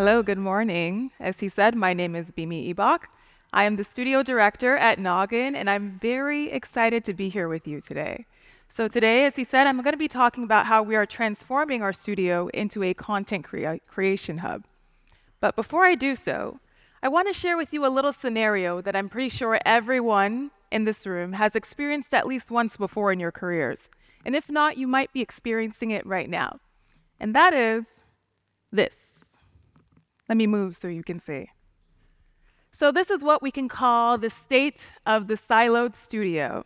Hello, good morning. As he said, my name is Bimi Ibok. I am the studio director at Nogin, and I'm very excited to be here with you today. So today, as he said, I'm going to be talking about how we are transforming our studio into a content creation hub. But before I do so, I want to share with you a little scenario that I'm pretty sure everyone in this room has experienced at least once before in your careers. And if not, you might be experiencing it right now. And that is this. Let me move so you can see. So this is what we can call the state of the siloed studio.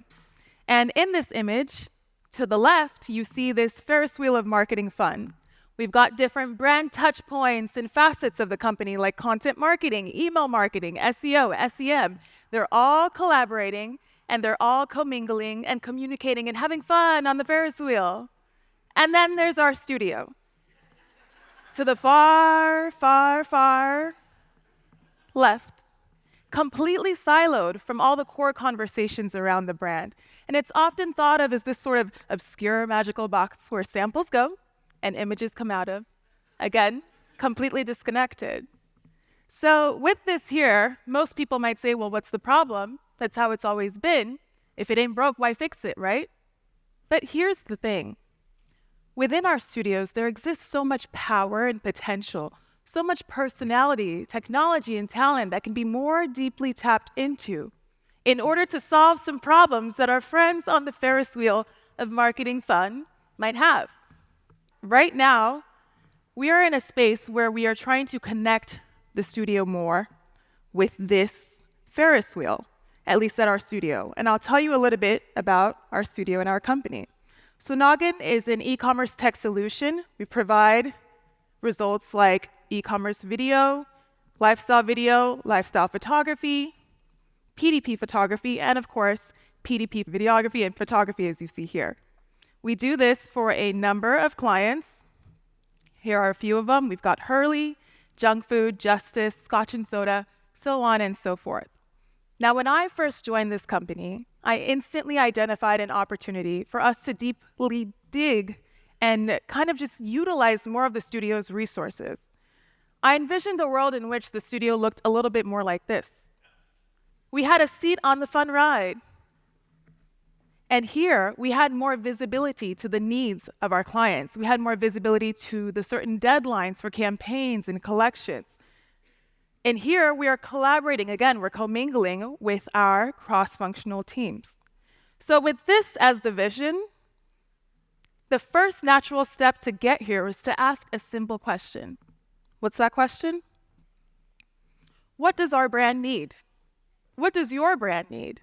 And in this image, to the left, you see this Ferris wheel of marketing fun. We've got different brand touch points and facets of the company like content marketing, email marketing, SEO, SEM. They're all collaborating and they're all commingling and communicating and having fun on the Ferris wheel. And then there's our studio. To the far, far, far left, completely siloed from all the core conversations around the brand. And it's often thought of as this sort of obscure magical box where samples go and images come out of. Again, completely disconnected. So with this here, most people might say, well, what's the problem? That's how it's always been. If it ain't broke, why fix it, right? But here's the thing. Within our studios, there exists so much power and potential, so much personality, technology, and talent that can be more deeply tapped into in order to solve some problems that our friends on the Ferris wheel of marketing fun might have. Right now, we are in a space where we are trying to connect the studio more with this Ferris wheel, at least at our studio. And I'll tell you a little bit about our studio and our company. So Nogin is an e-commerce tech solution. We provide results like e-commerce video, lifestyle photography, PDP photography, and of course, PDP videography and photography as you see here. We do this for a number of clients. Here are a few of them. We've got Hurley, Junk Food, Justice, Scotch and Soda, so on and so forth. Now, when I first joined this company, I instantly identified an opportunity for us to deeply dig and kind of just utilize more of the studio's resources. I envisioned a world in which the studio looked a little bit more like this. We had a seat on the fun ride. And here, we had more visibility to the needs of our clients. We had more visibility to the certain deadlines for campaigns and collections. And here, we are collaborating. Again, we're commingling with our cross-functional teams. So with this as the vision, the first natural step to get here is to ask a simple question. What's that question? What does our brand need? What does your brand need?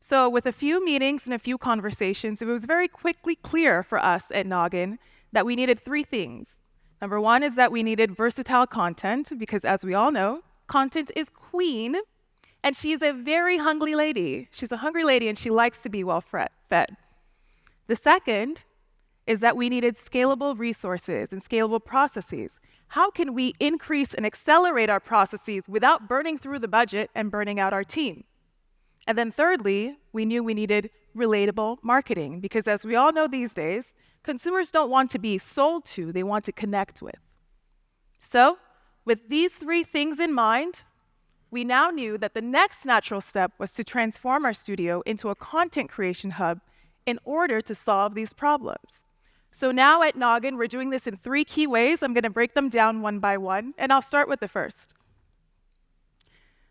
So with a few meetings and a few conversations, it was very quickly clear for us at Nogin that we needed three things. Number one is that we needed versatile content, because as we all know, content is queen, and she's a very hungry lady. She's a hungry lady, and she likes to be well fed. The second is that we needed scalable resources and scalable processes. How can we increase and accelerate our processes without burning through the budget and burning out our team? And then thirdly, we knew we needed relatable marketing, because as we all know these days, consumers don't want to be sold to, they want to connect with. So, with these three things in mind, we now knew that the next natural step was to transform our studio into a content creation hub in order to solve these problems. So now at Nogin, we're doing this in three key ways. I'm going to break them down one by one, and I'll start with the first.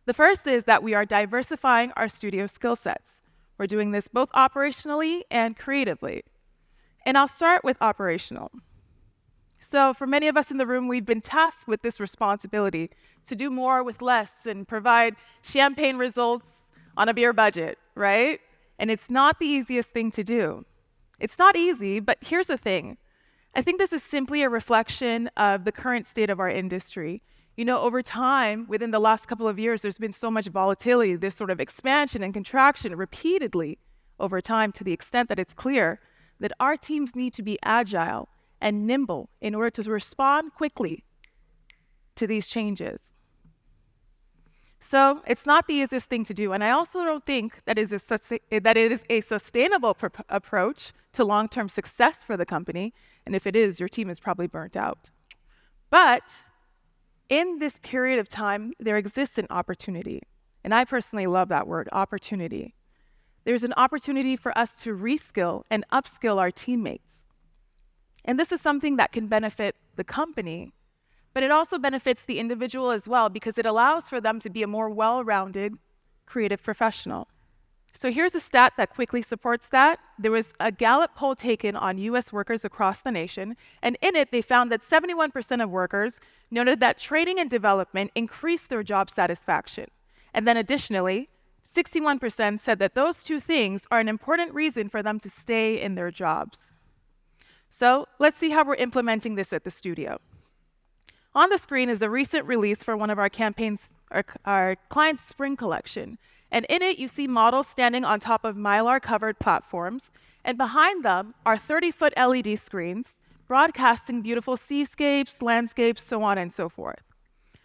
The first is that we are diversifying our studio skill sets. We're doing this both operationally and creatively. And I'll start with operational. So for many of us in the room, we've been tasked with this responsibility to do more with less and provide champagne results on a beer budget, right? And it's not the easiest thing to do. It's not easy, but here's the thing. I think this is simply a reflection of the current state of our industry. You know, over time, within the last couple of years, there's been so much volatility, this sort of expansion and contraction repeatedly over time, to the extent that it's clear that our teams need to be agile and nimble in order to respond quickly to these changes. So it's not the easiest thing to do, and I also don't think that it is a sustainable approach to long-term success for the company, and if it is, your team is probably burnt out. But In this period of time, there exists an opportunity. And I personally love that word, opportunity. There's an opportunity for us to reskill and upskill our teammates. And this is something that can benefit the company, but it also benefits the individual as well because it allows for them to be a more well-rounded creative professional. So here's a stat that quickly supports that. There was a Gallup poll taken on US workers across the nation, and in it they found that 71% of workers noted that training and development increased their job satisfaction. And then additionally, 61% said that those two things are an important reason for them to stay in their jobs. So let's see how we're implementing this at the studio. On the screen is a recent release for one of our campaigns, our client's spring collection. And in it, you see models standing on top of Mylar-covered platforms, and behind them are 30-foot LED screens broadcasting beautiful seascapes, landscapes, so on and so forth.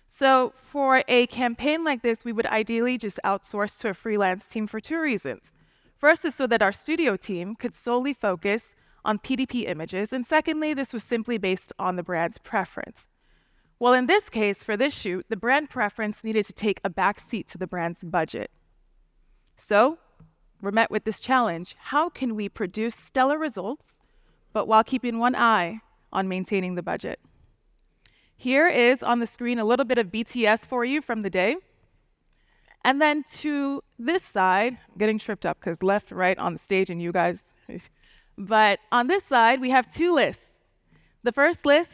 So for a campaign like this, we would ideally just outsource to a freelance team for two reasons. First is so that our studio team could solely focus on PDP images, and secondly, this was simply based on the brand's preference. Well, in this case, for this shoot, the brand preference needed to take a back seat to the brand's budget. So we're met with this challenge. How can we produce stellar results, but while keeping one eye on maintaining the budget? Here is on the screen a little bit of BTS for you from the day. And then to this side, I'm getting tripped up because left, right on the stage and you guys. But on this side, we have two lists. The first list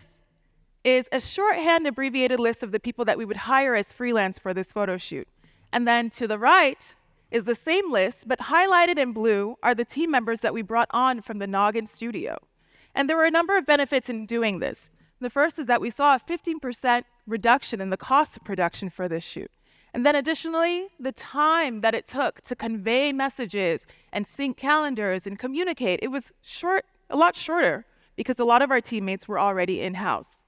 is a shorthand abbreviated list of the people that we would hire as freelance for this photo shoot. And then to the right is the same list, but highlighted in blue are the team members that we brought on from the Nogin studio. And there were a number of benefits in doing this. The first is that we saw a 15% reduction in the cost of production for this shoot. And then additionally, the time that it took to convey messages and sync calendars and communicate, it was a lot shorter because a lot of our teammates were already in-house.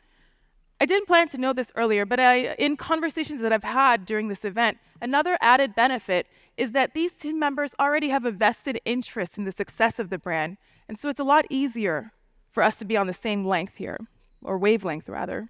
I didn't plan to know this earlier, but in conversations that I've had during this event, another added benefit is that these team members already have a vested interest in the success of the brand. And so it's a lot easier for us to be on the same length here, or wavelength rather.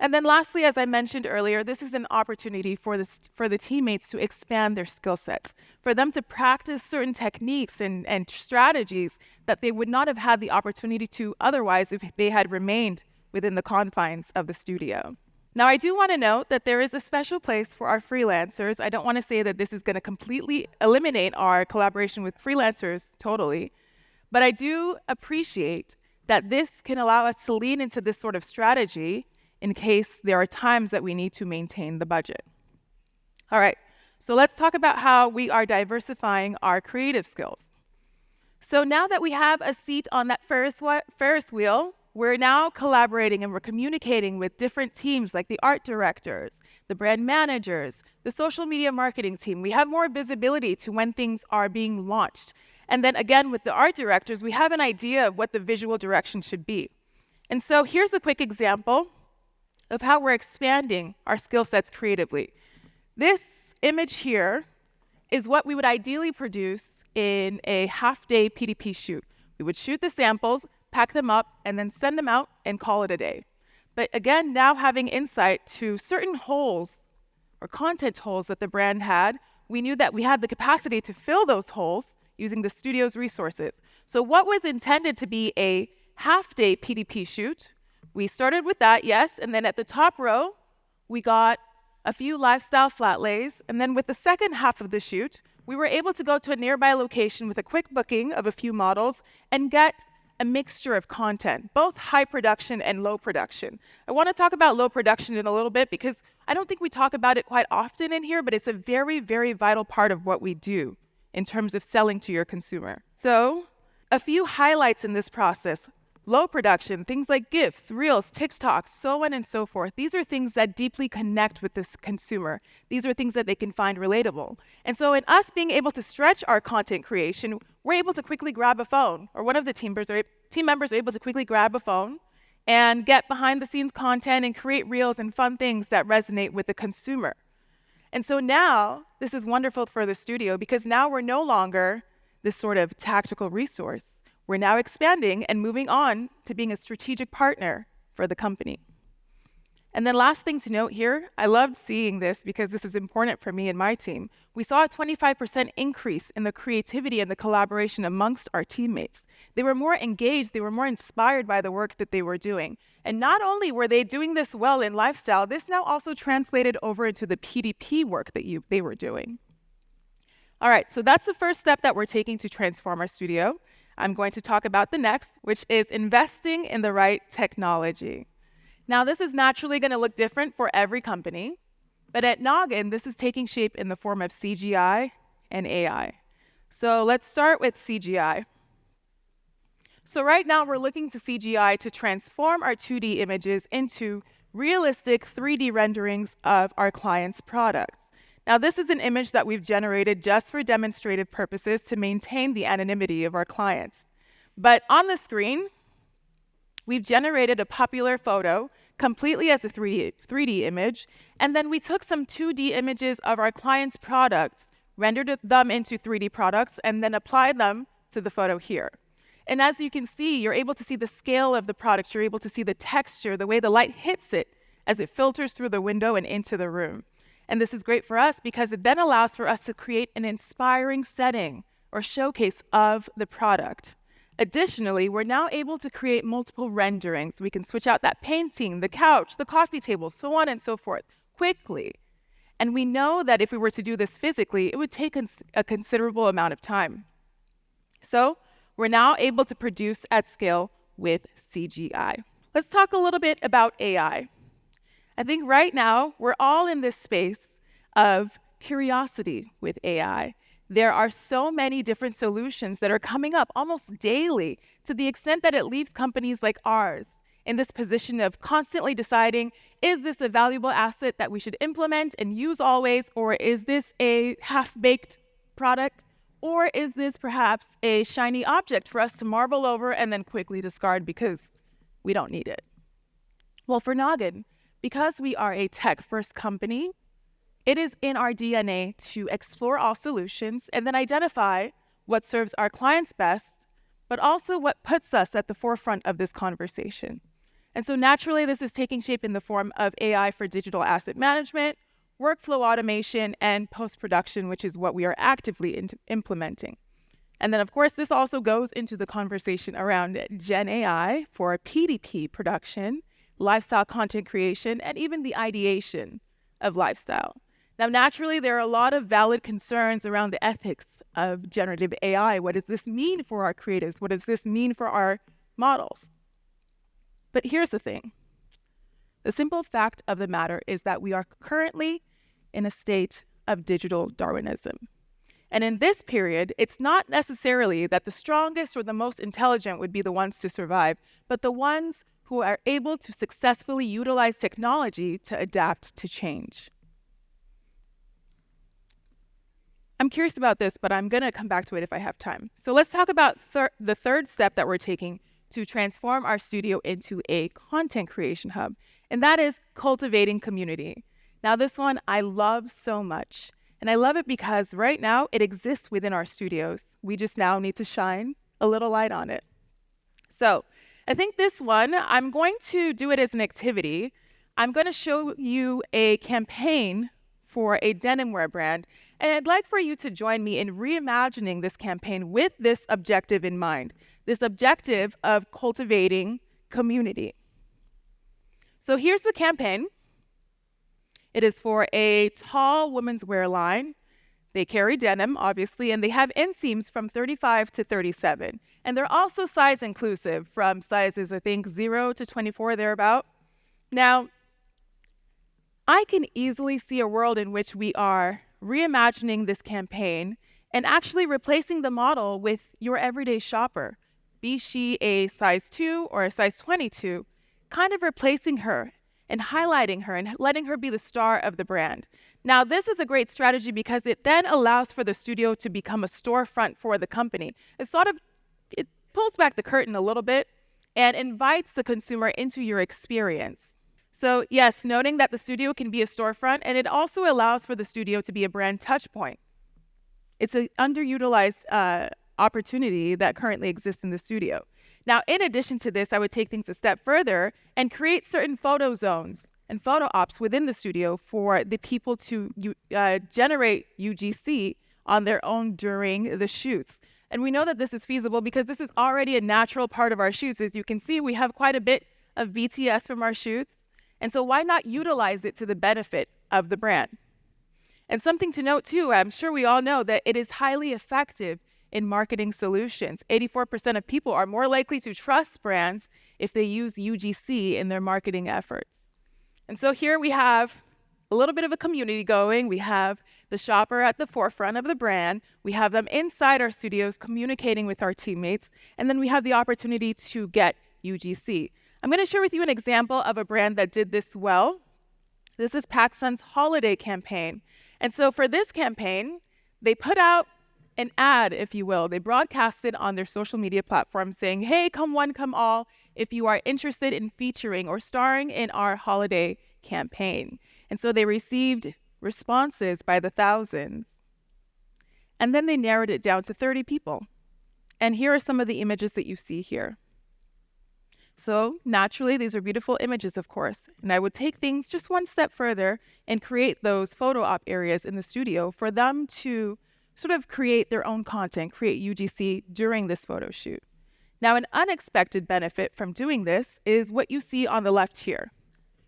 And then lastly, as I mentioned earlier, this is an opportunity for the teammates to expand their skill sets, for them to practice certain techniques and strategies that they would not have had the opportunity to otherwise if they had remained within the confines of the studio. Now, I do want to note that there is a special place for our freelancers. I don't want to say that this is going to completely eliminate our collaboration with freelancers totally, but I do appreciate that this can allow us to lean into this sort of strategy in case there are times that we need to maintain the budget. All right, so let's talk about how we are diversifying our creative skills. So now that we have a seat on that Ferris wheel, we're now collaborating and we're communicating with different teams like the art directors, the brand managers, the social media marketing team. We have more visibility to when things are being launched. And then again, with the art directors, we have an idea of what the visual direction should be. And so here's a quick example of how we're expanding our skill sets creatively. This image here is what we would ideally produce in a half-day PDP shoot. We would shoot the samples, pack them up, and then send them out and call it a day. But again, now having insight to certain holes or content holes that the brand had, we knew that we had the capacity to fill those holes using the studio's resources. So what was intended to be a half-day PDP shoot, we started with that, yes, and then at the top row, we got a few lifestyle flat lays, and then with the second half of the shoot, we were able to go to a nearby location with a quick booking of a few models and get a mixture of content, both high production and low production. I want to talk about low production in a little bit because I don't think we talk about it quite often in here, but it's a very, very vital part of what we do in terms of selling to your consumer. So a few highlights in this process. Low production, things like GIFs, Reels, TikToks, so on and so forth. These are things that deeply connect with this consumer. These are things that they can find relatable. And so in us being able to stretch our content creation, we're able to quickly grab a phone, or one of the team members are able to quickly grab a phone and get behind the scenes content and create reels and fun things that resonate with the consumer. And so now, this is wonderful for the studio because now we're no longer this sort of tactical resource. We're now expanding and moving on to being a strategic partner for the company. And then last thing to note here, I loved seeing this because this is important for me and my team. We saw a 25% increase in the creativity and the collaboration amongst our teammates. They were more engaged, they were more inspired by the work that they were doing. And not only were they doing this well in lifestyle, this now also translated over into the PDP work that they were doing. All right, so that's the first step that we're taking to transform our studio. I'm going to talk about the next, which is investing in the right technology. Now, this is naturally going to look different for every company, but at Nogin, this is taking shape in the form of CGI and AI. So let's start with CGI. So right now, we're looking to CGI to transform our 2D images into realistic 3D renderings of our clients' products. Now, this is an image that we've generated just for demonstrative purposes to maintain the anonymity of our clients. But on the screen, we've generated a popular photo completely as a 3D image, and then we took some 2D images of our clients' products, rendered them into 3D products, and then applied them to the photo here. And as you can see, you're able to see the scale of the product, you're able to see the texture, the way the light hits it as it filters through the window and into the room. And this is great for us because it then allows for us to create an inspiring setting or showcase of the product. Additionally, we're now able to create multiple renderings. We can switch out that painting, the couch, the coffee table, so on and so forth, quickly. And we know that if we were to do this physically, it would take a considerable amount of time. So we're now able to produce at scale with CGI. Let's talk a little bit about AI. I think right now, we're all in this space of curiosity with AI. There are so many different solutions that are coming up almost daily to the extent that it leaves companies like ours in this position of constantly deciding, is this a valuable asset that we should implement and use always, or is this a half-baked product, or is this perhaps a shiny object for us to marvel over and then quickly discard because we don't need it? Well, for Nogin, because we are a tech-first company, it is in our DNA to explore all solutions and then identify what serves our clients best, but also what puts us at the forefront of this conversation. And so naturally, this is taking shape in the form of AI for digital asset management, workflow automation, and post-production, which is what we are actively implementing. And then, of course, this also goes into the conversation around Gen AI for PDP production, lifestyle content creation, and even the ideation of lifestyle. Now, naturally, there are a lot of valid concerns around the ethics of generative AI. What does this mean for our creatives? What does this mean for our models? But here's the thing. The simple fact of the matter is that we are currently in a state of digital Darwinism. And in this period, it's not necessarily that the strongest or the most intelligent would be the ones to survive, but the ones who are able to successfully utilize technology to adapt to change. I'm curious about this, but I'm going to come back to it if I have time. So let's talk about the third step that we're taking to transform our studio into a content creation hub, and that is cultivating community. Now, this one I love so much, and I love it because right now it exists within our studios. We just now need to shine a little light on it. So I think this one, I'm going to do it as an activity. I'm going to show you a campaign for a denim wear brand, and I'd like for you to join me in reimagining this campaign with this objective in mind, this objective of cultivating community. So here's the campaign. It is for a tall women's wear line. They carry denim, obviously, and they have inseams from 35 to 37. And they're also size inclusive from sizes, I think, 0 to 24, thereabout. Now, I can easily see a world in which we are reimagining this campaign and actually replacing the model with your everyday shopper, be she a size 2 or a size 22, kind of replacing her and highlighting her and letting her be the star of the brand. Now, this is a great strategy because it then allows for the studio to become a storefront for the company. It pulls back the curtain a little bit and invites the consumer into your experience. So yes, noting that the studio can be a storefront, and it also allows for the studio to be a brand touch point. It's an underutilized opportunity that currently exists in the studio. Now, in addition to this, I would take things a step further and create certain photo zones and photo ops within the studio for the people to generate UGC on their own during the shoots. And we know that this is feasible because this is already a natural part of our shoots. As you can see, we have quite a bit of BTS from our shoots. And so why not utilize it to the benefit of the brand? And something to note too, I'm sure we all know that it is highly effective in marketing solutions. 84% of people are more likely to trust brands if they use UGC in their marketing efforts. And so here we have a little bit of a community going. We have the shopper at the forefront of the brand. We have them inside our studios communicating with our teammates. And then we have the opportunity to get UGC. I'm going to share with you an example of a brand that did this well. This is Pixelz's holiday campaign. And so for this campaign, they put out an ad, if you will. They broadcasted on their social media platform saying, hey, come one, come all, if you are interested in featuring or starring in our holiday campaign. And so they received responses by the thousands. And then they narrowed it down to 30 people. And here are some of the images that you see here. So naturally, these are beautiful images, of course. And I would take things just one step further and create those photo op areas in the studio for them to sort of create their own content, create UGC during this photo shoot. Now, an unexpected benefit from doing this is what you see on the left here,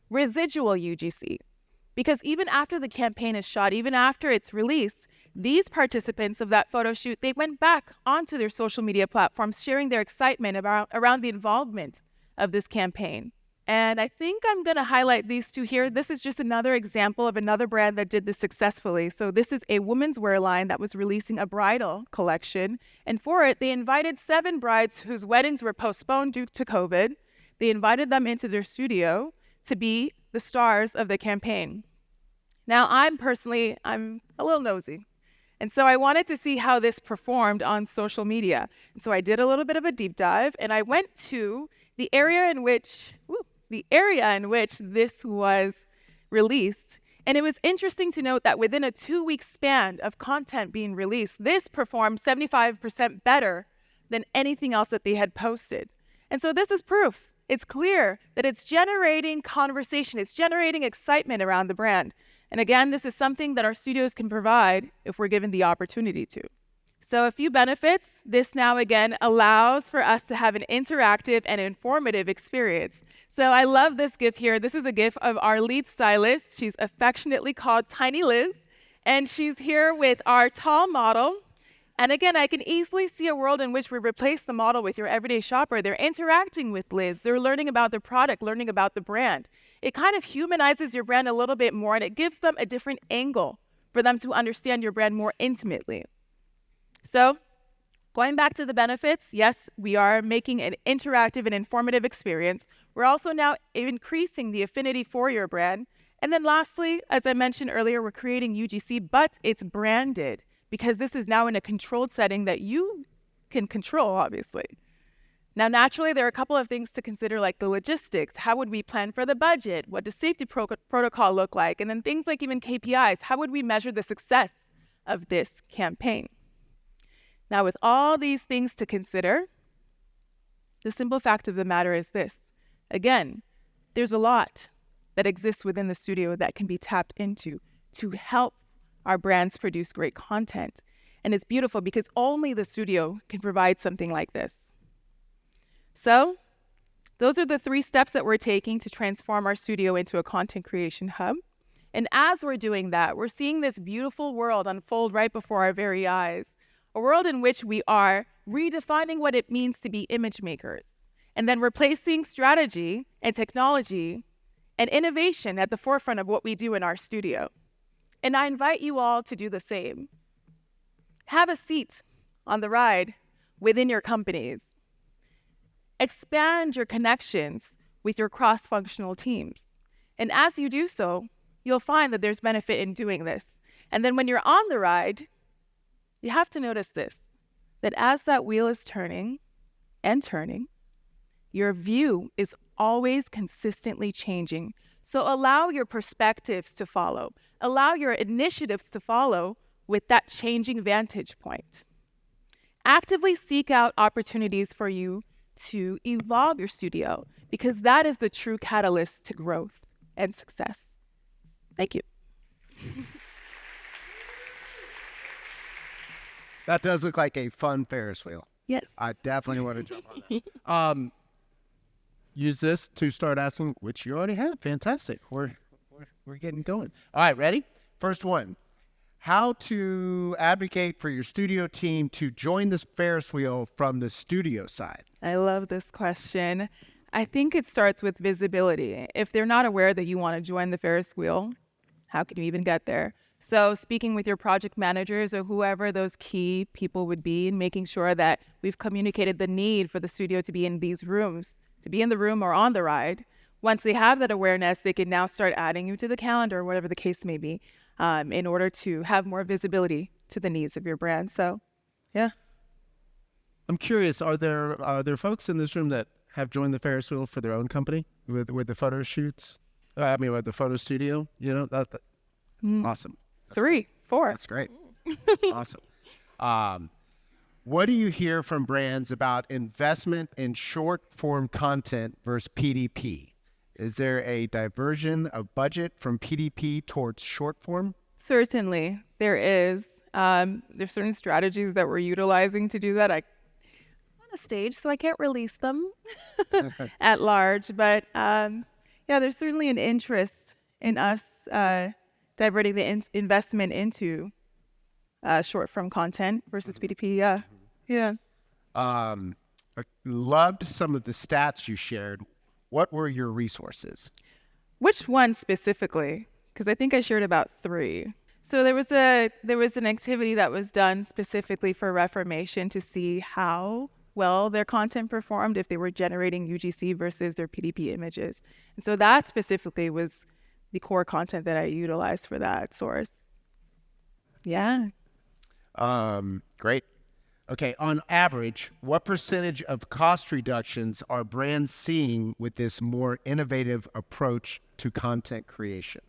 residual UGC. Because even after the campaign is shot, even after it's released, these participants of that photo shoot, they went back onto their social media platforms, sharing their excitement around the involvement of this campaign. And I think I'm going to highlight these two here. This is just another example of another brand that did this successfully. So this is a women's wear line that was releasing a bridal collection. And for it, they invited 7 brides whose weddings were postponed due to COVID. They invited them into their studio to be the stars of the campaign. Now, I'm a little nosy. And so I wanted to see how this performed on social media. And so I did a little bit of a deep dive, and I went to the area in which this was released. And it was interesting to note that within a 2-week span of content being released, this performed 75% better than anything else that they had posted. And so this is proof. It's clear that it's generating conversation. It's generating excitement around the brand. And again, this is something that our studios can provide if we're given the opportunity to. So a few benefits. This now, again, allows for us to have an interactive and informative experience. So I love this GIF here. This is a GIF of our lead stylist. She's affectionately called Tiny Liz. And she's here with our tall model. And again, I can easily see a world in which we replace the model with your everyday shopper. They're interacting with Liz. They're learning about the product, learning about the brand. It kind of humanizes your brand a little bit more, and it gives them a different angle for them to understand your brand more intimately. So going back to the benefits, yes, we are making an interactive and informative experience. We're also now increasing the affinity for your brand. And then lastly, as I mentioned earlier, we're creating UGC, but it's branded because this is now in a controlled setting that you can control, obviously. Now, naturally, there are a couple of things to consider, like the logistics. How would we plan for the budget? What does safety protocol look like? And then things like even KPIs. How would we measure the success of this campaign? Now, with all these things to consider, the simple fact of the matter is this. Again, there's a lot that exists within the studio that can be tapped into to help our brands produce great content. And it's beautiful because only the studio can provide something like this. So those are the 3 steps that we're taking to transform our studio into a content creation hub. And as we're doing that, we're seeing this beautiful world unfold right before our very eyes. A world in which we are redefining what it means to be image makers, and then replacing strategy and technology and innovation at the forefront of what we do in our studio. And I invite you all to do the same. Have a seat on the ride within your companies. Expand your connections with your cross-functional teams. And as you do so, you'll find that there's benefit in doing this. And then when you're on the ride, you have to notice this, that as that wheel is turning and turning, your view is always consistently changing. So allow your perspectives to follow. Allow your initiatives to follow with that changing vantage point. Actively seek out opportunities for you to evolve your studio, because that is the true catalyst to growth. and success. Thank you. That does look like a fun Ferris wheel. Yes. I definitely want to jump on that. Use this to start asking, which you already have. Fantastic. We're getting going. All right, ready? First one. How to advocate for your studio team to join this Ferris wheel from the studio side? I love this question. I think it starts with visibility. If they're not aware that you want to join the Ferris wheel, how can you even get there? So speaking with your project managers or whoever those key people would be, and making sure that we've communicated the need for the studio to be in these rooms, to be in the room or on the ride. Once they have that awareness, they can now start adding you to the calendar, or whatever the case may be, in order to have more visibility to the needs of your brand. So, yeah. I'm curious, are there folks in this room that have joined the Ferris wheel for their own company with the photo shoots? With the photo studio, awesome. 3, 4. That's great. Awesome. What do you hear from brands about investment in short form content versus PDP? Is there a diversion of budget from PDP towards short form? Certainly, there is. There's certain strategies that we're utilizing to do that. I'm on a stage, so I can't release them at large. But there's certainly an interest in us diverting the investment into short form content versus PDP. Yeah. I loved some of the stats you shared. What were your resources? Which one specifically? Because I think I shared about 3. So there was an activity that was done specifically for Reformation to see how well their content performed if they were generating UGC versus their PDP images. And so that specifically was the core content that I utilized for that source. Yeah. Great. Okay, on average, what percentage of cost reductions are brands seeing with this more innovative approach to content creation?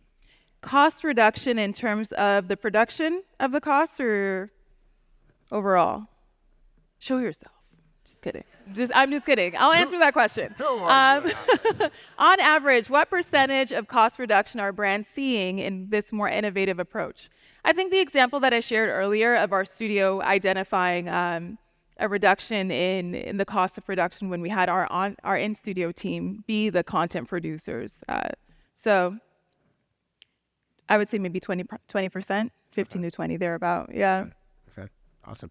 Cost reduction in terms of the production of the cost or overall? Show yourself. Just kidding. I'm just kidding. I'll answer that question. On average, what percentage of cost reduction are brands seeing in this more innovative approach? I think the example that I shared earlier of our studio identifying a reduction in the cost of production when we had our in-studio team be the content producers. So I would say maybe 20%, 15 to 20, thereabout. Yeah. Okay. Awesome.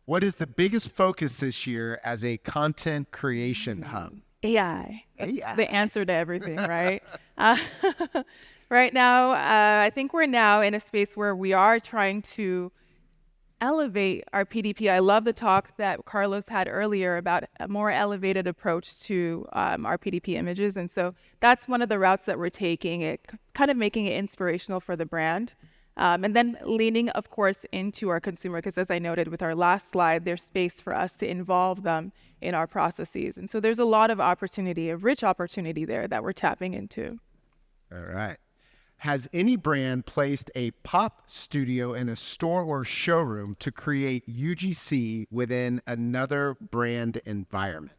What is the biggest focus this year as a content creation hub? AI. That's the answer to everything, right? Right now, I think we're now in a space where we are trying to elevate our PDP. I love the talk that Carlos had earlier about a more elevated approach to our PDP images. And so that's one of the routes that we're taking, it kind of making it inspirational for the brand. And then leaning, of course, into our consumer, because as I noted with our last slide, there's space for us to involve them in our processes. And so there's a lot of opportunity, a rich opportunity there that we're tapping into. All right. Has any brand placed a pop studio in a store or showroom to create UGC within another brand environment?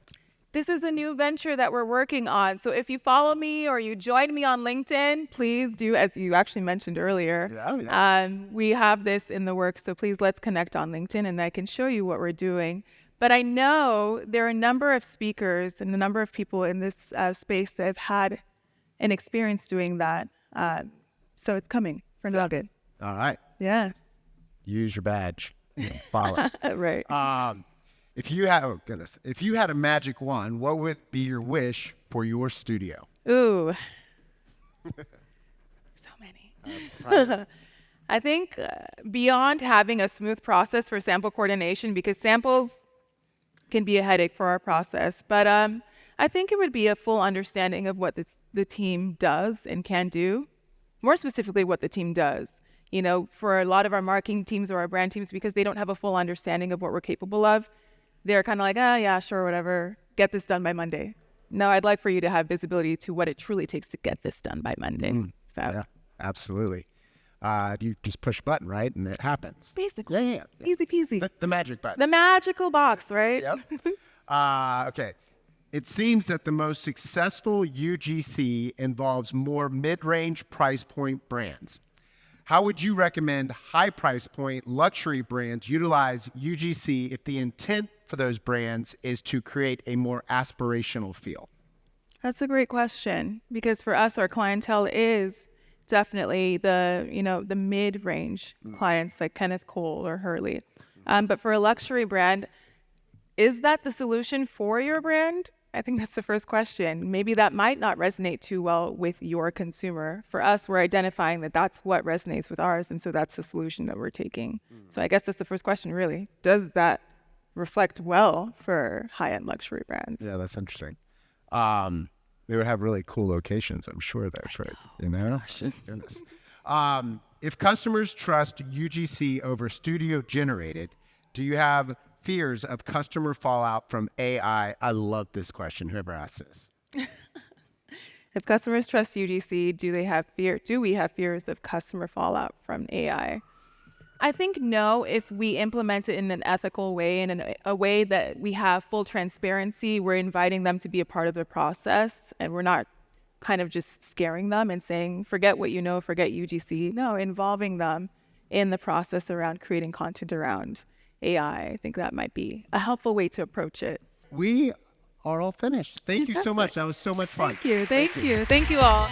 This is a new venture that we're working on. So if you follow me or you join me on LinkedIn, please do, as you actually mentioned earlier. We have this in the works, so please let's connect on LinkedIn and I can show you what we're doing. But I know there are a number of speakers and a number of people in this space that have had an experience doing that. So it's coming for Nogin. All right. Yeah. Use your badge. Follow. Right. If you had a magic wand, what would be your wish for your studio? Ooh. So many. I think beyond having a smooth process for sample coordination, because samples can be a headache for our process, but I think it would be a full understanding of what the team does and can do, more specifically what the team does. You know, for a lot of our marketing teams or our brand teams, because they don't have a full understanding of what we're capable of, they're kind of like, yeah, sure, whatever, get this done by Monday. No, I'd like for you to have visibility to what it truly takes to get this done by Monday. Yeah, absolutely. You just push a button, right? And it happens. Basically. Yeah. Easy peasy. The magic button. The magical box, right? Yep. Okay. It seems that the most successful UGC involves more mid-range price point brands. How would you recommend high price point luxury brands utilize UGC if the intent for those brands is to create a more aspirational feel? That's a great question because for us, our clientele is definitely the mid-range clients like Kenneth Cole or Hurley. But for a luxury brand, is that the solution for your brand? I think that's the first question. Maybe that might not resonate too well with your consumer. For us, we're identifying that that's what resonates with ours, and so that's the solution that we're taking. So I guess that's the first question, really. Does that reflect well for high-end luxury brands? Yeah, that's interesting. They would have really cool locations. I'm sure that's right. You know? Goodness. If customers trust UGC over studio generated, do you have fears of customer fallout from AI? I love this question. Whoever asked this. If customers trust UGC, do we have fears of customer fallout from AI? I think no, if we implement it in an ethical way and in a way that we have full transparency, we're inviting them to be a part of the process and we're not kind of just scaring them and saying, forget what you know, forget UGC. No, involving them in the process around creating content around AI. I think that might be a helpful way to approach it. We are all finished. Thank you so Fantastic. much. That was so much fun. Thank you. Thank you all.